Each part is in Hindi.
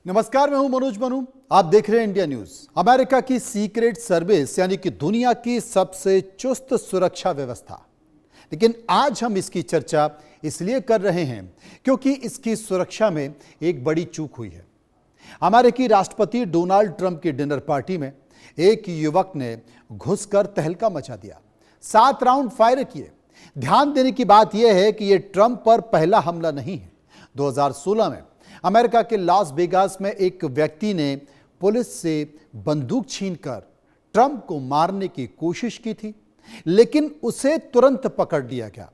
नमस्कार, मैं हूं मनोज मनु। आप देख रहे हैं इंडिया न्यूज। अमेरिका की सीक्रेट सर्विस यानी कि दुनिया की सबसे चुस्त सुरक्षा व्यवस्था। लेकिन आज हम इसकी चर्चा इसलिए कर रहे हैं क्योंकि इसकी सुरक्षा में एक बड़ी चूक हुई है। अमेरिकी राष्ट्रपति डोनाल्ड ट्रंप की डिनर पार्टी में एक युवक ने घुसकर तहलका मचा दिया। 7 राउंड फायर किए। ध्यान देने की बात यह है कि यह ट्रंप पर पहला हमला नहीं है। 2016 में अमेरिका के लॉस वेगास में एक व्यक्ति ने पुलिस से बंदूक छीनकर ट्रंप को मारने की कोशिश की थी, लेकिन उसे तुरंत पकड़ लिया गया।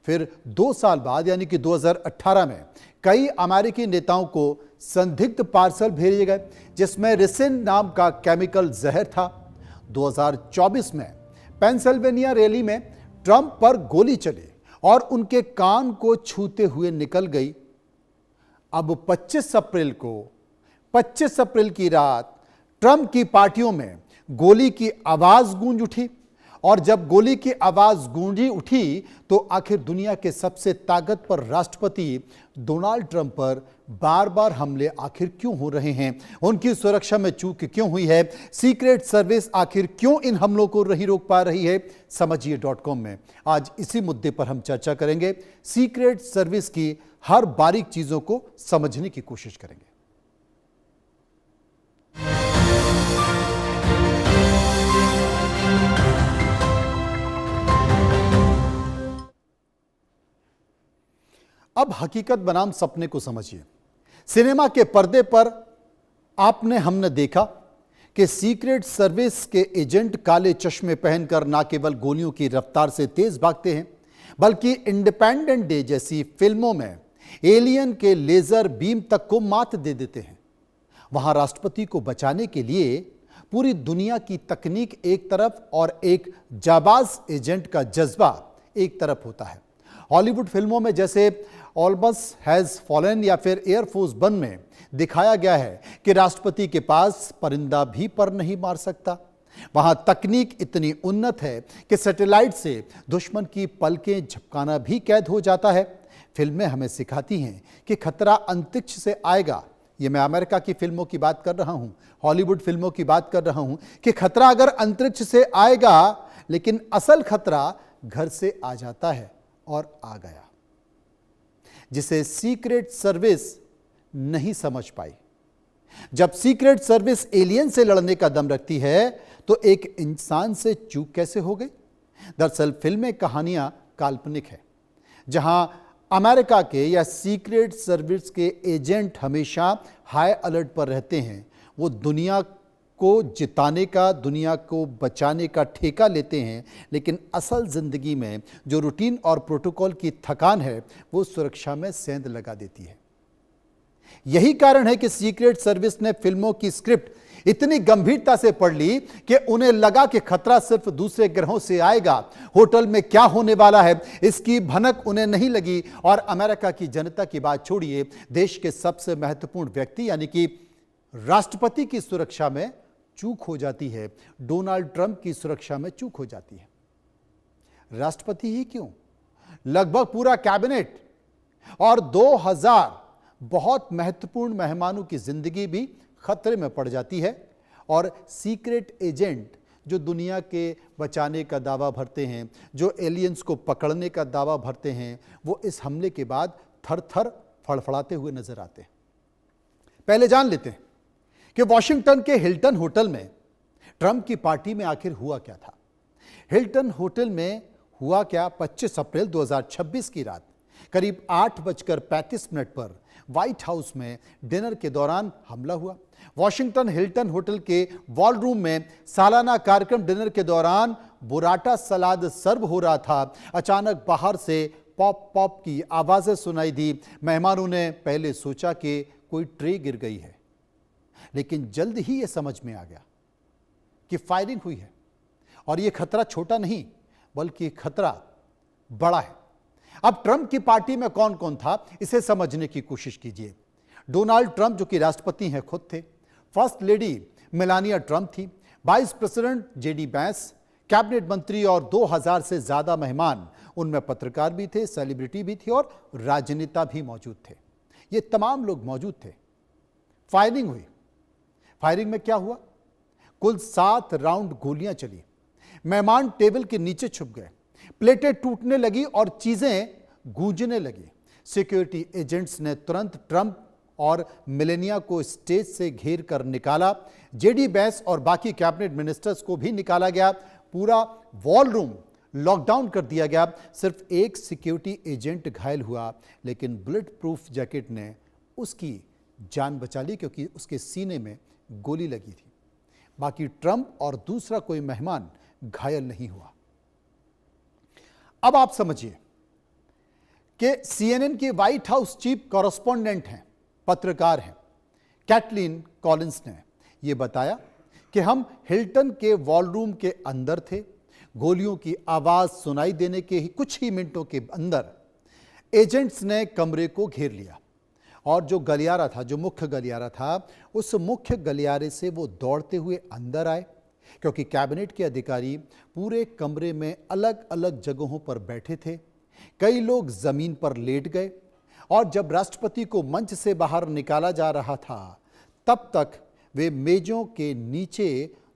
फिर 2 साल बाद यानी कि 2018 में कई अमेरिकी नेताओं को संदिग्ध पार्सल भेजे गए जिसमें रिसिन नाम का केमिकल जहर था। 2024 में पेंसिल्वेनिया रैली में ट्रंप पर गोली चली और उनके कान को छूते हुए निकल गई। अब 25 अप्रैल की रात ट्रंप की पार्टियों में गोली की आवाज गूंज उठी, और जब गोली की आवाज गूंजी उठी तो आखिर दुनिया के सबसे ताकतवर राष्ट्रपति डोनाल्ड ट्रंप पर बार बार हमले आखिर क्यों हो रहे हैं, उनकी सुरक्षा में चूक क्यों हुई है, सीक्रेट सर्विस आखिर क्यों इन हमलों को नहीं रोक पा रही है, समझिए.com में आज इसी मुद्दे पर हम चर्चा करेंगे। सीक्रेट सर्विस की हर बारीक चीजों को समझने की कोशिश करेंगे। अब हकीकत बनाम सपने को समझिए। सिनेमा के पर्दे पर हमने देखा कि सीक्रेट सर्विस के एजेंट काले चश्मे पहनकर न केवल गोलियों की रफ्तार से तेज भागते हैं, बल्कि इंडिपेंडेंट डे जैसी फिल्मों में एलियन के लेजर बीम तक को मात दे देते हैं। वहां राष्ट्रपति को बचाने के लिए पूरी दुनिया की तकनीक एक तरफ और एक जाबाज एजेंट का जज्बा एक तरफ होता है। हॉलीवुड फिल्मों में जैसे ऑलमस हैज फॉलन या फिर एयरफोर्स 1 में दिखाया गया है कि राष्ट्रपति के पास परिंदा भी पर नहीं मार सकता। वहां तकनीक इतनी उन्नत है कि सैटेलाइट से दुश्मन की पलकें झपकाना भी कैद हो जाता है। फिल्में हमें सिखाती हैं कि खतरा अंतरिक्ष से आएगा। ये मैं अमेरिका की फिल्मों की बात कर रहा हूं, हॉलीवुड फिल्मों की बात कर रहा हूं कि खतरा अगर अंतरिक्ष से आएगा, लेकिन असल खतरा घर से आ जाता है और आ गया, जिसे सीक्रेट सर्विस नहीं समझ पाई। जब सीक्रेट सर्विस एलियन से लड़ने का दम रखती है तो एक इंसान से चूक कैसे हो गई? दरअसल फिल्में कहानियां काल्पनिक है, जहां अमेरिका के या सीक्रेट सर्विस के एजेंट हमेशा हाई अलर्ट पर रहते हैं। वो दुनिया को जिताने का, दुनिया को बचाने का ठेका लेते हैं, लेकिन असल जिंदगी में जो रूटीन और प्रोटोकॉल की थकान है वो सुरक्षा में सेंध लगा देती है। यही कारण है कि सीक्रेट सर्विस ने फिल्मों की स्क्रिप्ट इतनी गंभीरता से पढ़ ली कि उन्हें लगा कि खतरा सिर्फ दूसरे ग्रहों से आएगा। होटल में क्या होने वाला है इसकी भनक उन्हें नहीं लगी, और अमेरिका की जनता की बात छोड़िए, देश के सबसे महत्वपूर्ण व्यक्ति यानी कि राष्ट्रपति की सुरक्षा में चूक हो जाती है। डोनाल्ड ट्रंप की सुरक्षा में चूक हो जाती है। राष्ट्रपति ही क्यों, लगभग पूरा कैबिनेट और 2000 बहुत महत्वपूर्ण मेहमानों की जिंदगी भी खतरे में पड़ जाती है। और सीक्रेट एजेंट जो दुनिया के बचाने का दावा भरते हैं, जो एलियंस को पकड़ने का दावा भरते हैं, वो इस हमले के बाद थर थर फड़फड़ाते हुए नजर आते हैं। पहले जान लेते हैं कि वॉशिंगटन के हिल्टन होटल में ट्रंप की पार्टी में आखिर हुआ क्या था। हिल्टन होटल में हुआ क्या? 25 अप्रैल 2026 की रात करीब 8:35 पर व्हाइट हाउस में डिनर के दौरान हमला हुआ। वॉशिंगटन हिल्टन होटल के वॉलरूम में सालाना कार्यक्रम डिनर के दौरान बुराटा सलाद सर्व हो रहा था। अचानक बाहर से पॉप पॉप की आवाजें सुनाई दी। मेहमानों ने पहले सोचा कि कोई ट्रे गिर गई है, लेकिन जल्द ही यह समझ में आ गया कि फायरिंग हुई है, और यह खतरा छोटा नहीं बल्कि खतरा बड़ा है। अब ट्रंप की पार्टी में कौन कौन था इसे समझने की कोशिश कीजिए। डोनाल्ड ट्रंप जो कि राष्ट्रपति हैं खुद थे, फर्स्ट लेडी मेलानिया ट्रंप थी, vice president JD Vance, cabinet मंत्री और 2000 से ज्यादा मेहमान, उनमें पत्रकार भी थे, सेलिब्रिटी भी थी और राजनेता भी मौजूद थे। ये तमाम लोग मौजूद थे। फायरिंग हुई। फायरिंग में क्या हुआ? कुल 7 राउंड गोलियां चली। मेहमान टेबल के नीचे छुप गए, प्लेटें टूटने लगी और चीजें गूंजने लगी। सिक्योरिटी एजेंट्स ने तुरंत ट्रंप और मेलेनिया को स्टेज से घेर कर निकाला। जेडी वैंस और बाकी कैबिनेट मिनिस्टर्स को भी निकाला गया। पूरा वॉल रूम लॉकडाउन कर दिया गया। सिर्फ एक सिक्योरिटी एजेंट घायल हुआ, लेकिन बुलेट प्रूफ जैकेट ने उसकी जान बचा ली क्योंकि उसके सीने में गोली लगी थी। बाकी ट्रंप और दूसरा कोई मेहमान घायल नहीं हुआ। अब आप समझिए कि सीएनएन के व्हाइट हाउस चीफ कॉरेस्पॉन्डेंट हैं, पत्रकार हैं, कैटलीन कॉलिंस ने यह बताया कि हम हिल्टन के वॉलरूम के अंदर थे। गोलियों की आवाज सुनाई देने के ही कुछ ही मिनटों के अंदर एजेंट्स ने कमरे को घेर लिया और जो गलियारा था, जो मुख्य गलियारा था, उस मुख्य गलियारे से वो दौड़ते हुए अंदर आए क्योंकि कैबिनेट के अधिकारी पूरे कमरे में अलग अलग जगहों पर बैठे थे। कई लोग जमीन पर लेट गए और जब राष्ट्रपति को मंच से बाहर निकाला जा रहा था तब तक वे मेजों के नीचे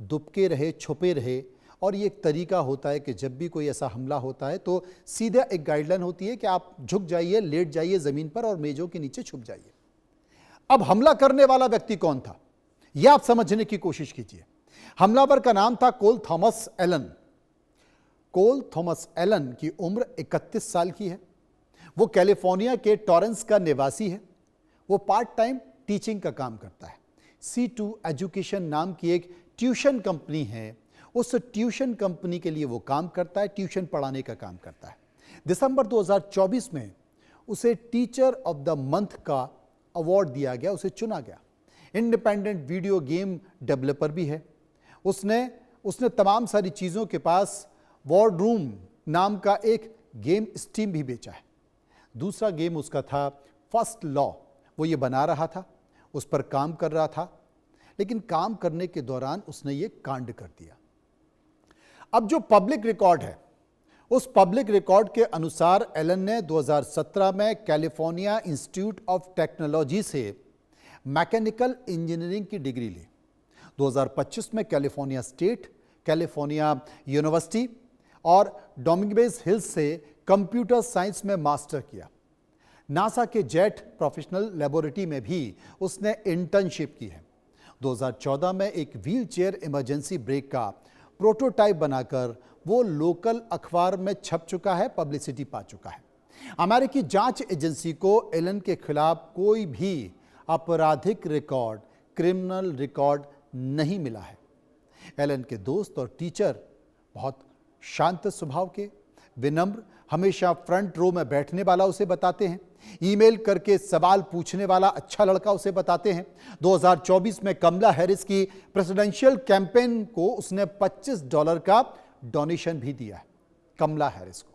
दुबके रहे, छुपे रहे। और ये एक तरीका होता है कि जब भी कोई ऐसा हमला होता है तो सीधा एक गाइडलाइन होती है कि आप झुक जाइए, लेट जाइए जमीन पर और मेजों के नीचे छुप जाइए। अब हमला करने वाला व्यक्ति कौन था, यह आप समझने की कोशिश कीजिए। हमलावर का नाम था कोल थॉमस एलन। कोल थॉमस एलन की उम्र 31 साल की है। वो कैलिफोर्निया के टॉरेंस का निवासी है। वो पार्ट टाइम टीचिंग का काम करता है। C2 एजुकेशन नाम की एक ट्यूशन कंपनी है, उस ट्यूशन कंपनी के लिए वो काम करता है, ट्यूशन पढ़ाने का काम करता है। दिसंबर 2024 में उसे टीचर ऑफ द मंथ का अवार्ड दिया गया, उसे चुना गया। इंडिपेंडेंट वीडियो गेम डेवलपर भी है। उसने तमाम सारी चीज़ों के पास वॉर रूम नाम का एक गेम स्टीम भी बेचा है। दूसरा गेम उसका था फर्स्ट लॉ, वो ये बना रहा था, उस पर काम कर रहा था, लेकिन काम करने के दौरान उसने ये कांड कर दिया। अब जो पब्लिक रिकॉर्ड है, उस पब्लिक रिकॉर्ड के अनुसार एलन ने 2017 में कैलिफोर्निया इंस्टीट्यूट ऑफ टेक्नोलॉजी से मैकेनिकल इंजीनियरिंग की डिग्री ली। 2025 में कैलिफोर्निया स्टेट, कैलिफोर्निया यूनिवर्सिटी और डोमिंगबेज हिल्स से कंप्यूटर साइंस में मास्टर किया। नासा के जेट प्रोफेशनल लेबोरेटरी में भी उसने इंटर्नशिप की है। 2014 में एक व्हीलचेयर इमरजेंसी ब्रेक का प्रोटोटाइप बनाकर वो लोकल अखबार में छप चुका है, पब्लिसिटी पा चुका है। अमेरिकी जांच एजेंसी को एलन के खिलाफ कोई भी आपराधिक रिकॉर्ड, क्रिमिनल रिकॉर्ड नहीं मिला है। एलन के दोस्त और टीचर बहुत शांत स्वभाव के, विनम्र, हमेशा फ्रंट रो में बैठने वाला उसे बताते हैं। ईमेल करके सवाल पूछने वाला अच्छा लड़का उसे बताते हैं। 2024 में कमला हैरिस की प्रेसिडेंशियल कैंपेन को उसने $25 का डोनेशन भी दिया है, कमला हैरिस को।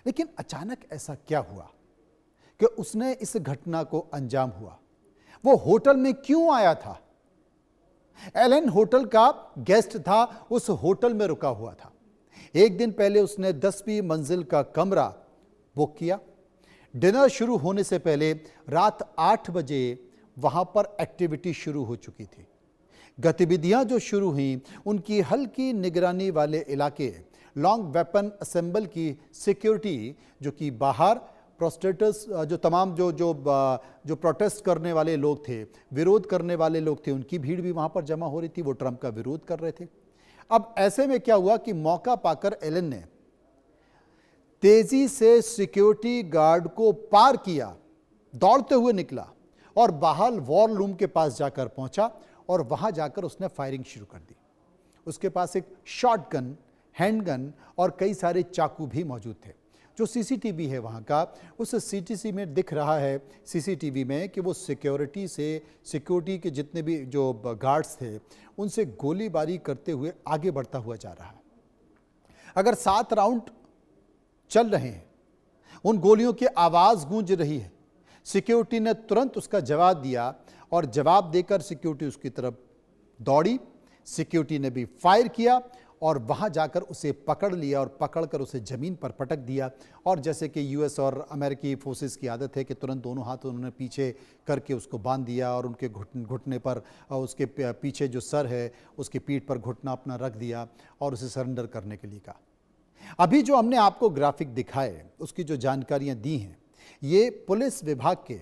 लेकिन अचानक ऐसा क्या हुआ कि उसने इस घटना को अंजाम हुआ? वो होटल में क्यों आया था? एलन होटल का गेस्ट था, उस होटल में रुका हुआ था। एक दिन पहले उसने 10वीं मंजिल का कमरा बुक किया। डिनर शुरू होने से पहले रात 8 बजे वहां पर एक्टिविटी शुरू हो चुकी थी। गतिविधियां जो शुरू हुई, उनकी हल्की निगरानी वाले इलाके, लॉन्ग वेपन असेंबल की सिक्योरिटी, जो कि बाहर प्रोटेस्टर्स, जो तमाम जो प्रोटेस्ट करने वाले लोग थे, विरोध करने वाले लोग थे, उनकी भीड़ भी वहां पर जमा हो रही थी। वो ट्रंप का विरोध कर रहे थे। अब ऐसे में क्या हुआ कि मौका पाकर एलन ने तेजी से सिक्योरिटी गार्ड को पार किया, दौड़ते हुए निकला और बाहर वॉर रूम के पास जाकर पहुंचा और वहां जाकर उसने फायरिंग शुरू कर दी। उसके पास एक शॉटगन, हैंडगन और कई सारे चाकू भी मौजूद थे। जो सीसीटीवी है वहां का, उस सीटीसी में दिख रहा है, सीसीटीवी में, कि वो सिक्योरिटी के जितने भी जो गार्ड्स थे उनसे गोलीबारी करते हुए आगे बढ़ता हुआ जा रहा है। अगर 7 राउंड चल रहे हैं, उन गोलियों की आवाज गूंज रही है। सिक्योरिटी ने तुरंत उसका जवाब दिया और जवाब देकर सिक्योरिटी उसकी तरफ दौड़ी। सिक्योरिटी ने भी फायर किया और वहाँ जाकर उसे पकड़ लिया और पकड़कर उसे ज़मीन पर पटक दिया। और जैसे कि यूएस और अमेरिकी फोर्सेस की आदत है कि तुरंत दोनों हाथ उन्होंने पीछे करके उसको बांध दिया और उनके घुटने पर उसके पीछे जो सर है उसकी पीठ पर घुटना अपना रख दिया और उसे सरेंडर करने के लिए कहा। अभी जो हमने आपको ग्राफिक दिखाए, उसकी जो जानकारियाँ दी हैं, ये पुलिस विभाग के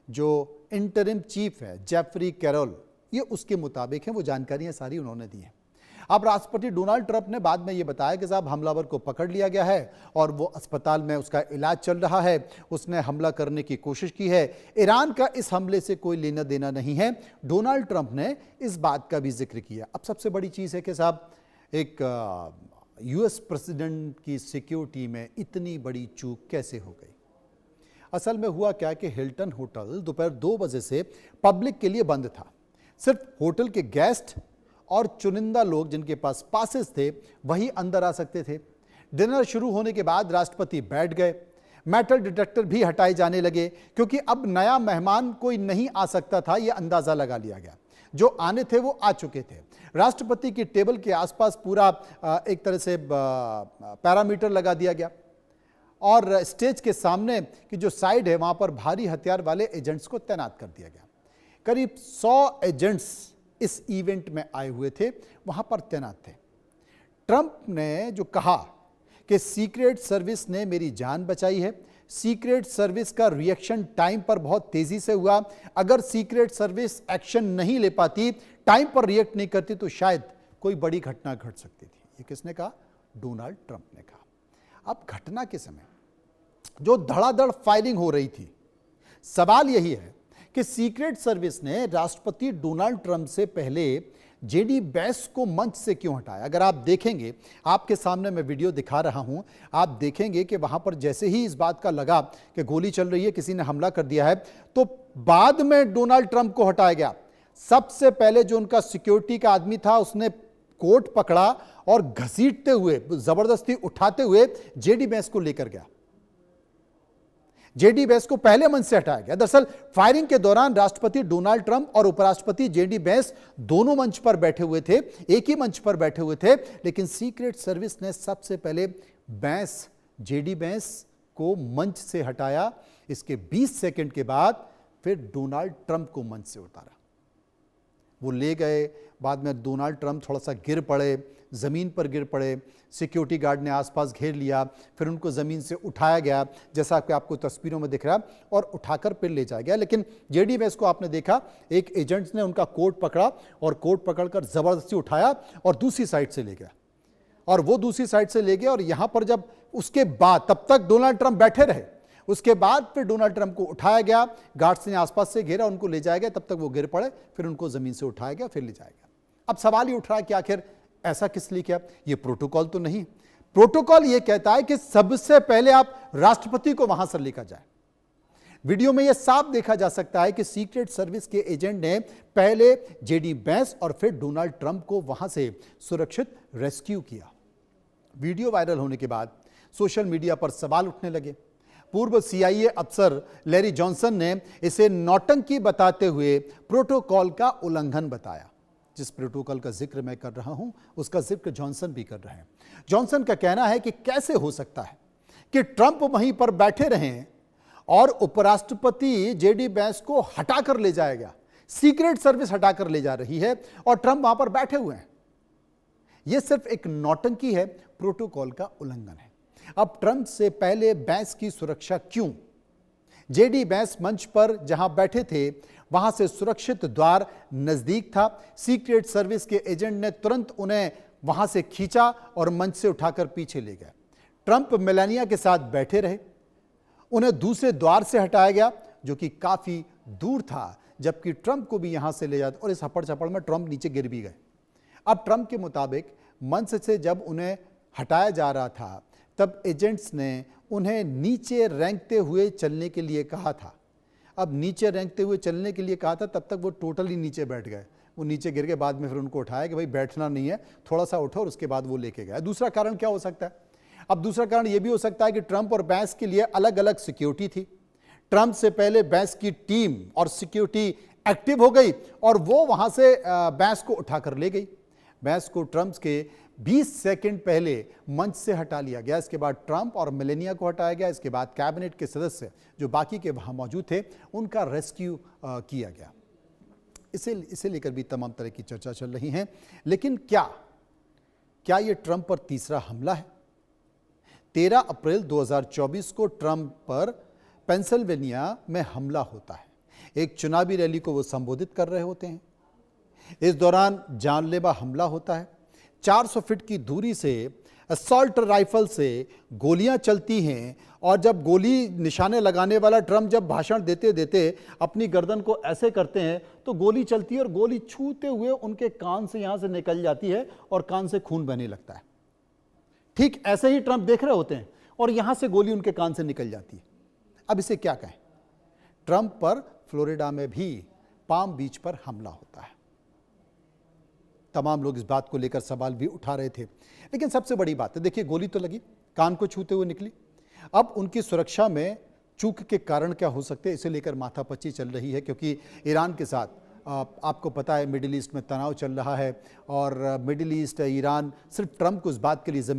जो इंटरिम चीफ है जेफरी कैरोल, ये उसके मुताबिक है, वो जानकारियां सारी उन्होंने दी हैं। अब राष्ट्रपति डोनाल्ड ट्रंप ने बाद में ये बताया कि साहब हमलावर को पकड़ लिया गया है और वो अस्पताल में उसका इलाज चल रहा है, उसने हमला करने की कोशिश की है, ईरान का इस हमले से कोई लेना देना नहीं है। डोनाल्ड ट्रंप ने इस बात का भी जिक्र किया। अब सबसे बड़ी चीज़ है कि साहब एक यूएस प्रेसिडेंट की सिक्योरिटी में इतनी बड़ी चूक कैसे हो गई। असल में हुआ क्या कि हिल्टन होटल दोपहर 2 बजे से पब्लिक के लिए बंद था। सिर्फ होटल के गेस्ट और चुनिंदा लोग जिनके पास पासेस थे वही अंदर आ सकते थे। डिनर शुरू होने के बाद राष्ट्रपति बैठ गए। मेटल डिटेक्टर भी हटाए जाने लगे क्योंकि अब नया मेहमान कोई नहीं आ सकता था, यह अंदाजा लगा लिया गया। जो आने थे वो आ चुके थे। राष्ट्रपति की टेबल के आसपास पूरा एक तरह से पैरामीटर लगा दिया गया और स्टेज के सामने की जो साइड है वहां पर भारी हथियार वाले एजेंट्स को तैनात कर दिया गया। करीब 100 एजेंट्स इस इवेंट में आए हुए थे, वहां पर तैनात थे। ट्रंप ने जो कहा कि सीक्रेट सर्विस ने मेरी जान बचाई है, सीक्रेट सर्विस का रिएक्शन टाइम पर बहुत तेजी से हुआ, अगर सीक्रेट सर्विस एक्शन नहीं ले पाती, टाइम पर रिएक्ट नहीं करती तो शायद कोई बड़ी घटना घट सकती थी। ये किसने कहा? डोनाल्ड ट्रंप ने कहा। अब घटना के समय जो धड़ाधड़ फायरिंग हो रही थी, सवाल यही है कि सीक्रेट सर्विस ने राष्ट्रपति डोनाल्ड ट्रंप से पहले जेडी वैंस को मंच से क्यों हटाया। अगर आप देखेंगे, आपके सामने मैं वीडियो दिखा रहा हूं, आप देखेंगे कि वहां पर जैसे ही इस बात का लगा कि गोली चल रही है, किसी ने हमला कर दिया है, तो बाद में डोनाल्ड ट्रंप को हटाया गया। सबसे पहले जो उनका सिक्योरिटी का आदमी था उसने कोट पकड़ा और घसीटते हुए, जबरदस्ती उठाते हुए जेडी वैंस को लेकर गया। जेडी वैंस को पहले मंच से हटाया गया। दरअसल फायरिंग के दौरान राष्ट्रपति डोनाल्ड ट्रंप और उपराष्ट्रपति जेडी वैंस दोनों मंच पर बैठे हुए थे, एक ही मंच पर बैठे हुए थे, लेकिन सीक्रेट सर्विस ने सबसे पहले जेडी वैंस को मंच से हटाया। इसके 20 सेकंड के बाद फिर डोनाल्ड ट्रंप को मंच से उतारा। वो ले गए। बाद में डोनाल्ड ट्रंप थोड़ा सा गिर पड़े, ज़मीन पर गिर पड़े। सिक्योरिटी गार्ड ने आसपास घेर लिया, फिर उनको ज़मीन से उठाया गया, जैसा कि आपको तस्वीरों में दिख रहा है, और उठाकर फिर ले जाया गया। लेकिन जेडी वैंस को आपने देखा, एक एजेंट्स ने उनका कोट पकड़ा और कोट पकड़कर ज़बरदस्ती उठाया और दूसरी साइड से ले गया, और वो दूसरी साइड से ले गया। और यहाँ पर जब उसके बाद, तब तक डोनाल्ड ट्रंप बैठे रहे, उसके बाद फिर डोनाल्ड ट्रंप को उठाया गया, गार्ड्स ने आसपास से घेरा, उनको ले जाया गया, तब तक वो गिर पड़े, फिर उनको ज़मीन से उठाया गया, फिर ले जाया गया। अब सवाल ये उठ रहा है कि आखिर ऐसा किस लिए किया? ये प्रोटोकॉल तो नहीं। प्रोटोकॉल ये कहता है कि सबसे पहले आप राष्ट्रपति को वहां से लेकर जाए। वीडियो में यह साफ देखा जा सकता है कि सीक्रेट सर्विस के एजेंट ने पहले जेडी वैंस और फिर डोनाल्ड ट्रंप को वहां से सुरक्षित रेस्क्यू किया। वीडियो वायरल होने के बाद सोशल मीडिया पर सवाल उठने लगे। पूर्व सीआईए अफसर लैरी जॉनसन ने इसे नौटंकी बताते हुए प्रोटोकॉल का उल्लंघन बताया। जिस प्रोटोकॉल का जिक्र मैं कर रहा हूं, उसका जिक्र जॉनसन भी कर रहे हैं। जॉनसन का कहना है कि कैसे हो सकता है कि ट्रंप वहीं पर बैठे रहें और उपराष्ट्रपति जेडी वैंस को हटाकर ले जाया गया, सीक्रेट सर्विस हटाकर ले जा रही है और ट्रंप वहां पर बैठे हुए हैं। यह सिर्फ एक नौटंकी है, प्रोटोकॉल का उल्लंघन है। अब ट्रंप से पहले वैंस की सुरक्षा क्यों? जेडी वैंस मंच पर जहां बैठे थे वहां से सुरक्षित द्वार नजदीक था। सीक्रेट सर्विस के एजेंट ने तुरंत उन्हें वहां से खींचा और मंच से उठाकर पीछे ले गए। ट्रंप मेलानिया के साथ बैठे रहे, उन्हें दूसरे द्वार से हटाया गया जो कि काफी दूर था, जबकि ट्रंप को भी यहां से ले जाता, और इस हपड़ चपड़ में ट्रंप नीचे गिर भी गए। अब ट्रंप के मुताबिक मंच से जब उन्हें हटाया जा रहा था तब एजेंट्स ने उन्हें नीचे रेंगते हुए चलने के लिए कहा था। अब नीचे रेंगते हुए चलने के लिए कहा था, तब तक वो टोटली नीचे बैठ गए। वो नीचे गिर के बाद में फिर उनको उठाया कि भाई बैठना नहीं है, थोड़ा सा उठो, और उसके बाद वो लेके गया। दूसरा कारण क्या हो सकता है? अब दूसरा कारण ये भी हो सकता है कि ट्रंप और वैंस के लिए अलग अलग सिक्योरिटी थी। ट्रंप से पहले वैंस की टीम और सिक्योरिटी एक्टिव हो गई और वो वहां से वैंस को उठाकर ले गई। वैंस को ट्रंप के 20 सेकंड पहले मंच से हटा लिया गया। इसके बाद ट्रंप और मेलेनिया को हटाया गया। इसके बाद कैबिनेट के सदस्य जो बाकी के वहां मौजूद थे उनका रेस्क्यू किया गया। इसे लेकर भी तमाम तरह की चर्चा चल रही है। लेकिन क्या ये ट्रंप पर तीसरा हमला है? 13 अप्रैल 2024 को ट्रंप पर पेंसिल्वेनिया में हमला होता है। एक चुनावी रैली को वो संबोधित कर रहे होते हैं। इस दौरान जानलेवा हमला होता है। 400 फीट की दूरी से असॉल्ट राइफल से गोलियां चलती हैं और जब गोली निशाने लगाने वाला ट्रंप जब भाषण देते देते अपनी गर्दन को ऐसे करते हैं तो गोली चलती है और गोली छूते हुए उनके कान से यहां से निकल जाती है और कान से खून बहने लगता है। ठीक ऐसे ही ट्रंप देख रहे होते हैं और यहां से गोली उनके कान से निकल जाती है। अब इसे क्या कहें? ट्रंप पर फ्लोरिडा में भी पाम बीच पर हमला होता है। तमाम लोग इस बात को लेकर सवाल भी उठा रहे थे। लेकिन सबसे बड़ी बात है, देखिए गोली तो लगी, कान को छूते हुए निकली। अब उनकी सुरक्षा में चूक के कारण क्या हो सकते हैं, इसे लेकर माथापच्ची चल रही है, क्योंकि ईरान के साथ आपको पता है मिडिल ईस्ट में तनाव चल रहा है और मिडिल ईस्ट ईरान सिर्फ ट्रंप को इस बात के लिए जिम्मेदार